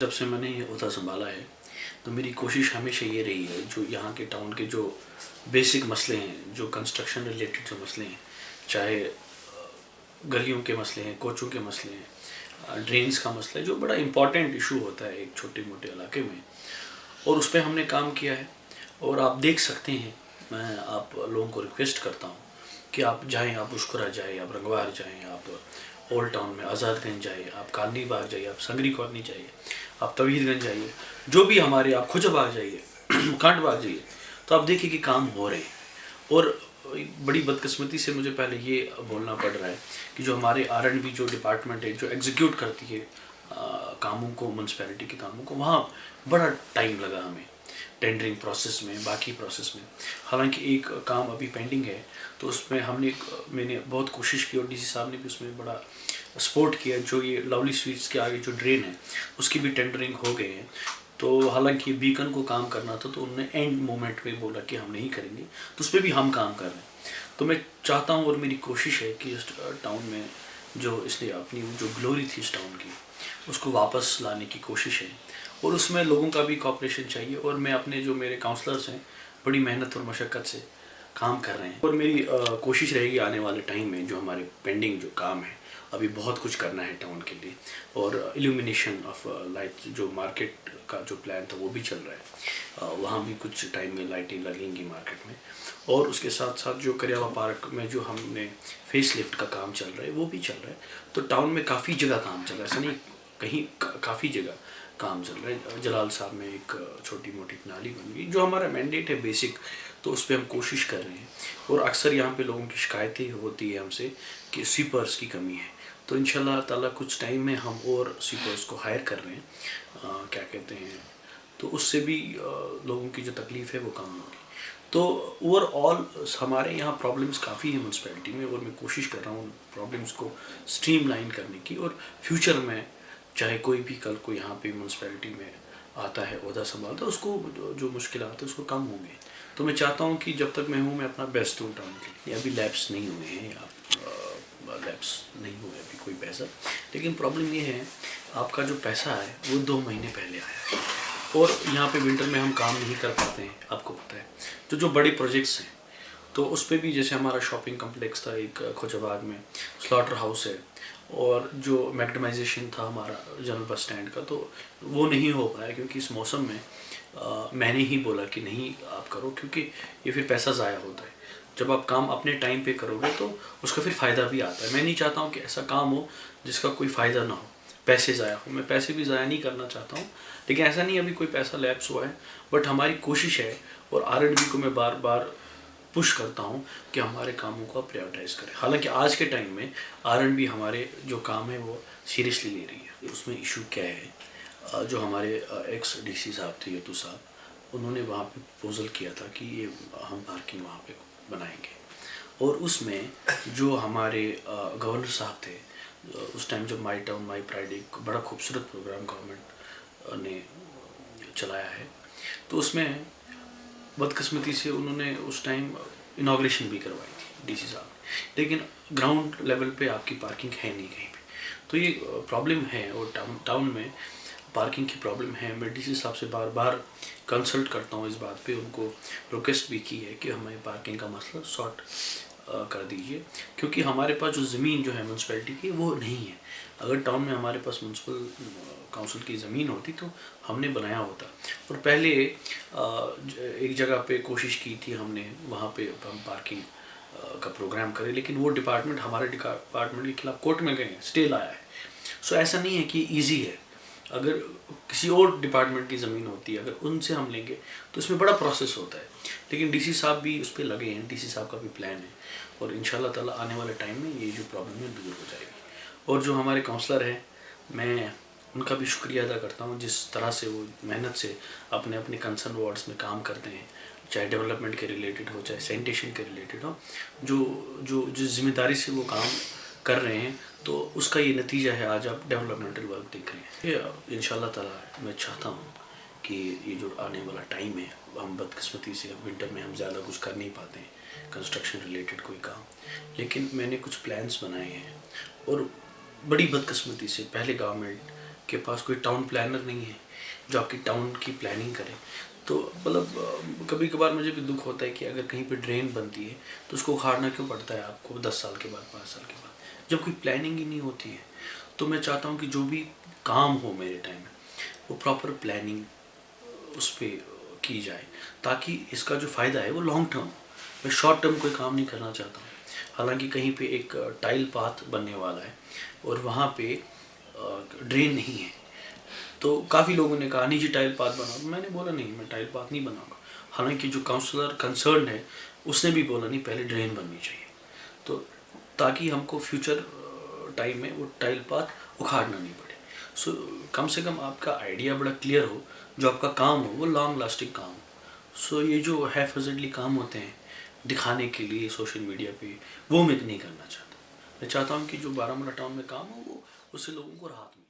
जब से मैंने ये ओहदा संभाला है तो मेरी कोशिश हमेशा ये रही है, जो यहाँ के टाउन के जो बेसिक मसले हैं, जो कंस्ट्रक्शन रिलेटेड जो मसले हैं, चाहे गलियों के मसले हैं, कोचों के मसले हैं, ड्रेन्स का मसला है, जो बड़ा इम्पॉर्टेंट इशू होता है एक छोटे मोटे इलाके में, और उस पर हमने काम किया है। और आप देख सकते हैं, मैं आप लोगों को रिक्वेस्ट करता हूँ कि आप जाएँ, आप बुशकुरा जाएँ, आप रंगवार जाएँ, आप ओल्ड टाउन में आज़ादगंज जाइए, आप कालनी बाग जाइए, आप संगरी कॉलोनी जाइए, आप तवीरगंज जाइए, जो भी हमारे, आप खुजाबाग जाइए, कांट बाग जाइए, तो आप देखिए कि काम हो रहे हैं। और बड़ी बदकिस्मती से मुझे पहले ये बोलना पड़ रहा है कि जो हमारे R&B जो डिपार्टमेंट है, जो एग्जीक्यूट करती है कामों को, म्यूनसिपैलिटी के कामों को, वहाँ बड़ा टाइम लगा हमें टेंडरिंग प्रोसेस में, बाकी प्रोसेस में। हालांकि एक काम अभी पेंडिंग है, तो उसमें मैंने बहुत कोशिश की और DC साहब ने भी उसमें बड़ा सपोर्ट किया। जो ये लवली स्वीट्स के आगे जो ड्रेन है, उसकी भी टेंडरिंग हो गई है। तो हालांकि बीकन को काम करना था, तो उन्होंने एंड मोमेंट में बोला कि हम नहीं करेंगे, तो उस पर भी हम काम कर रहे हैं। तो मैं चाहता हूँ और मेरी कोशिश है कि इस टाउन में जो इसने अपनी जो ग्लोरी थी इस टाउन की, उसको वापस लाने की कोशिश है, और उसमें लोगों का भी कॉपरेशन चाहिए। और मैं अपने जो मेरे काउंसलर्स हैं, बड़ी मेहनत और मशक्क़त से काम कर रहे हैं। और मेरी कोशिश रहेगी आने वाले टाइम में जो हमारे पेंडिंग जो काम है, अभी बहुत कुछ करना है टाउन के लिए, और इल्यूमिनेशन ऑफ लाइट, जो मार्केट का जो प्लान था वो भी चल रहा है। वहाँ भी कुछ टाइम में लाइटें लगेंगी मार्केट में। और उसके साथ साथ जो करियावा पार्क में जो हमने फेस लिफ्ट का काम चल रहा है, वो भी चल रहा है। तो टाउन में काफ़ी जगह काम चल रहा है, ऐसा नहीं, कहीं काफ़ी जगह काम चल रहा है। जलाल साहब में एक छोटी मोटी नाली बन गई, जो हमारा मैंडेट है बेसिक, तो उस पर हम कोशिश कर रहे हैं। और अक्सर यहाँ पे लोगों की शिकायतें होती है हमसे कि स्वीपर्स की कमी है, तो इंशाल्लाह ताला कुछ टाइम में हम और स्वीपर्स को हायर कर रहे हैं, क्या कहते हैं, तो उससे भी लोगों की जो तकलीफ़ है वो कम होगी। तो ओवरऑल हमारे यहाँ प्रॉब्लम्स काफ़ी है म्यूनसिपैलिटी में, और मैं कोशिश कर रहा हूँ प्रॉब्लम्स को स्ट्रीमलाइन करने की। और फ्यूचर में चाहे कोई भी कल को यहाँ पे म्यूनसिपैलिटी में आता है, ओहदा संभालता, उसको जो मुश्किल आते हैं उसको कम होंगे। तो मैं चाहता हूँ कि जब तक मैं हूँ, मैं अपना बेस्ट दूँ टाउन के लिए। अभी लैब्स नहीं हुए हैं, लैब्स नहीं हुए अभी कोई पैसा, लेकिन प्रॉब्लम ये है, आपका जो पैसा है वो 2 महीने पहले आया है, और यहाँ पे विंटर में हम काम नहीं कर पाते हैं, आपको पता है। तो जो बड़े प्रोजेक्ट्स हैं, तो उस पर भी, जैसे हमारा शॉपिंग कम्प्लेक्स था एक खुजाबाग में, स्लॉटर हाउस है, और जो मैग्डमाइजेशन था हमारा जनरल बस स्टैंड का, तो वो नहीं हो पाया क्योंकि इस मौसम में मैंने ही बोला कि नहीं आप करो, क्योंकि ये फिर पैसा ज़ाया होता है। जब आप काम अपने टाइम पे करोगे तो उसका फिर फ़ायदा भी आता है। मैं नहीं चाहता हूँ कि ऐसा काम हो जिसका कोई फ़ायदा ना हो, पैसे ज़ाया हो। मैं पैसे भी ज़ाया नहीं करना चाहता हूँ, लेकिन ऐसा नहीं अभी कोई पैसा लैप्स हुआ है, बट हमारी कोशिश है, और R&B को मैं बार बार पुश करता हूँ कि हमारे कामों को प्रायोरिटाइज करें। हालांकि आज के टाइम में R&B हमारे जो काम है वो सीरियसली ले रही है। उसमें इशू क्या है, जो हमारे एक्स DC साहब थे, यतू साहब, उन्होंने वहाँ पे प्रपोजल किया था कि ये हम पार्किंग वहाँ पे बनाएंगे, और उसमें जो हमारे गवर्नर साहब थे, उस टाइम जब माई टाउन माई प्राइड एक बड़ा खूबसूरत प्रोग्राम गवर्नमेंट ने चलाया है, तो उसमें बदकिस्मती से उन्होंने उस टाइम इनाग्रेशन भी करवाई थी DC साहब ने, लेकिन ग्राउंड लेवल पे आपकी पार्किंग है नहीं कहीं पे। तो ये प्रॉब्लम है, और टाउन में पार्किंग की प्रॉब्लम है। मैं DC साहब से बार बार कंसल्ट करता हूँ इस बात पे, उनको रिक्वेस्ट भी की है कि हमें पार्किंग का मसला सॉर्ट कर दीजिए, क्योंकि हमारे पास जो ज़मीन जो है म्यूनसिपैलिटी की वो नहीं है। अगर टाउन में हमारे पास म्यूनसिपल काउंसिल की ज़मीन होती तो हमने बनाया होता। और पहले एक जगह पे कोशिश की थी हमने, वहाँ पे हम पार्किंग का प्रोग्राम करें, लेकिन वो डिपार्टमेंट, हमारे डिपार्टमेंट के खिलाफ कोर्ट में गए, स्टे लाया है। सो ऐसा नहीं है कि ईजी है। अगर किसी और डिपार्टमेंट की ज़मीन होती है, अगर उनसे हम लेंगे तो इसमें बड़ा प्रोसेस होता है, लेकिन DC साहब भी उस पर लगे हैं, DC साहब का भी प्लान है, और इंशाल्लाह ताला आने वाले टाइम में ये जो प्रॉब्लम है दूर हो जाएगी। और जो हमारे काउंसलर हैं, मैं उनका भी शुक्रिया अदा करता हूँ, जिस तरह से वो मेहनत से अपने अपने कंसर्न वार्ड्स में काम करते हैं, चाहे डेवलपमेंट के रिलेटेड हो, चाहे सैनिटेशन के रिलेटेड हो, जो जो जिस जिम्मेदारी से वो काम कर रहे हैं, तो उसका ये नतीजा है, आज आप डेवलपमेंटल वर्क देख रहे हैं। ये इंशाल्लाह ताला मैं चाहता हूँ कि ये जो आने वाला टाइम है, हम बदकिस्मती से विंटर में हम ज़्यादा कुछ कर नहीं पाते हैं कंस्ट्रक्शन रिलेटेड कोई काम, लेकिन मैंने कुछ प्लान्स बनाए हैं। और बड़ी बदकिस्मती से पहले गवर्नमेंट के पास कोई टाउन प्लानर नहीं है जो आपकी टाउन की प्लानिंग करे। तो मतलब कभी कभार मुझे भी दुख होता है कि अगर कहीं पे ड्रेन बनती है तो उसको उखाड़ना क्यों पड़ता है आपको 10 साल के बाद, 5 साल के बाद, जब कोई प्लानिंग ही नहीं होती है। तो मैं चाहता हूँ कि जो भी काम हो मेरे टाइम में वो प्रॉपर प्लानिंग उस पर की जाए, ताकि इसका जो फ़ायदा है वो लॉन्ग टर्म। मैं शॉर्ट टर्म कोई काम नहीं करना चाहता हूँ। हालांकि कहीं पे एक टाइल पाथ बनने वाला है और वहाँ पे ड्रेन नहीं है, तो काफ़ी लोगों ने कहा निजी टाइल पाथ बनाओ। तो मैंने बोला नहीं, मैं टाइल पाथ नहीं बनाऊंगा। हालांकि जो काउंसलर कंसर्न है उसने भी बोला नहीं, पहले ड्रेन बननी चाहिए, तो ताकि हमको फ्यूचर टाइम में वो टाइल पाथ उखाड़ना नहीं पड़े। सो कम से कम आपका आइडिया बड़ा क्लियर हो, जो आपका काम हो वो लॉन्ग लास्टिंग काम हो। सो ये जो हैफजडली काम होते हैं दिखाने के लिए सोशल मीडिया पे, वो मैं नहीं करना चाहता। मैं चाहता हूँ कि जो बारामूला टाउन में काम हो वो उससे लोगों को राहत मिले।